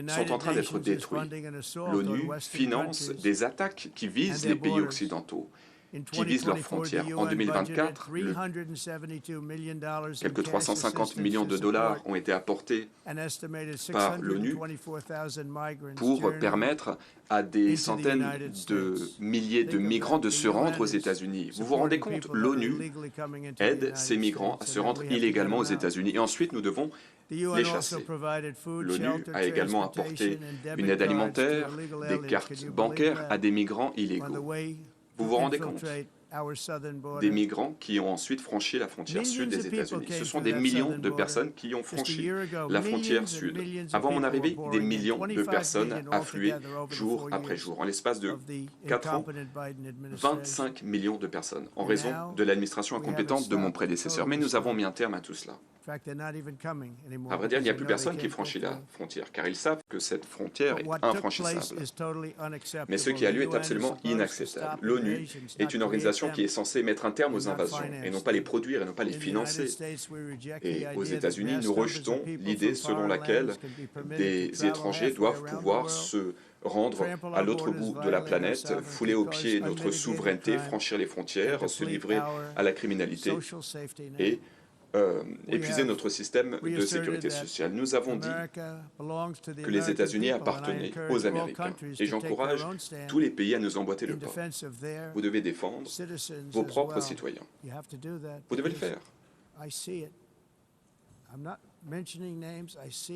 sont en train d'être détruits. L'ONU finance des attaques qui visent les pays occidentaux, qui visent leurs frontières. En 2024, quelques 350 millions de dollars ont été apportés par l'ONU pour permettre à des centaines de milliers de migrants de se rendre aux États-Unis. Vous vous rendez compte, l'ONU aide ces migrants à se rendre illégalement aux États-Unis et ensuite nous devons les chasser. L'ONU a également apporté une aide alimentaire, des cartes bancaires à des migrants illégaux. Vous vous rendez compte? Des migrants qui ont ensuite franchi la frontière sud des États-Unis. Ce sont des millions de personnes qui ont franchi la frontière sud. Avant mon arrivée, des millions de personnes affluaient jour après jour. En l'espace de 4 ans, 25 millions de personnes, en raison de l'administration incompétente de mon prédécesseur. Mais nous avons mis un terme à tout cela. À vrai dire, il n'y a plus personne qui franchit la frontière, car ils savent que cette frontière est infranchissable. Mais ce qui a lieu est absolument inacceptable. L'ONU est une organisation qui est censée mettre un terme aux invasions, et non pas les produire, et non pas les financer. Et aux États-Unis, nous rejetons l'idée selon laquelle des étrangers doivent pouvoir se rendre à l'autre bout de la planète, fouler aux pieds notre souveraineté, franchir les frontières, se livrer à la criminalité et épuiser notre système de sécurité sociale. Nous avons dit que les États-Unis appartenaient aux Américains et j'encourage tous les pays à nous emboîter le pas. Vous devez défendre vos propres citoyens. Vous devez le faire.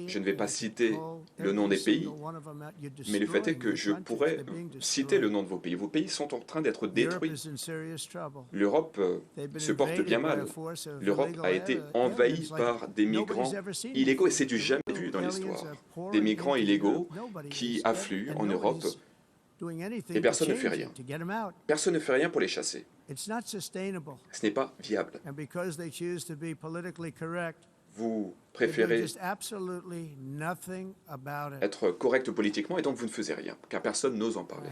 Je ne vais pas citer le nom des pays, mais le fait est que je pourrais citer le nom de vos pays. Vos pays sont en train d'être détruits. L'Europe se porte bien mal. L'Europe a été envahie par des migrants illégaux, et c'est du jamais vu dans l'histoire. Des migrants illégaux qui affluent en Europe et personne ne fait rien. Personne ne fait rien pour les chasser. Ce n'est pas viable. Vous préférez être correct politiquement et donc vous ne faisiez rien, car personne n'ose en parler.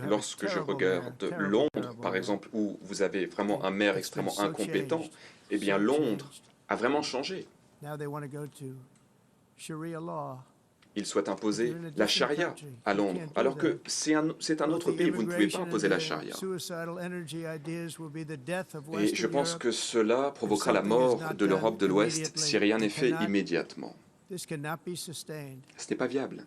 Lorsque je regarde Londres, par exemple, où vous avez vraiment un maire extrêmement incompétent, eh bien Londres a vraiment changé. Il souhaite imposer la charia à Londres, alors que c'est un autre pays, vous ne pouvez pas imposer la charia. Et je pense que cela provoquera la mort de l'Europe de l'Ouest si rien n'est fait immédiatement. Ce n'est pas viable.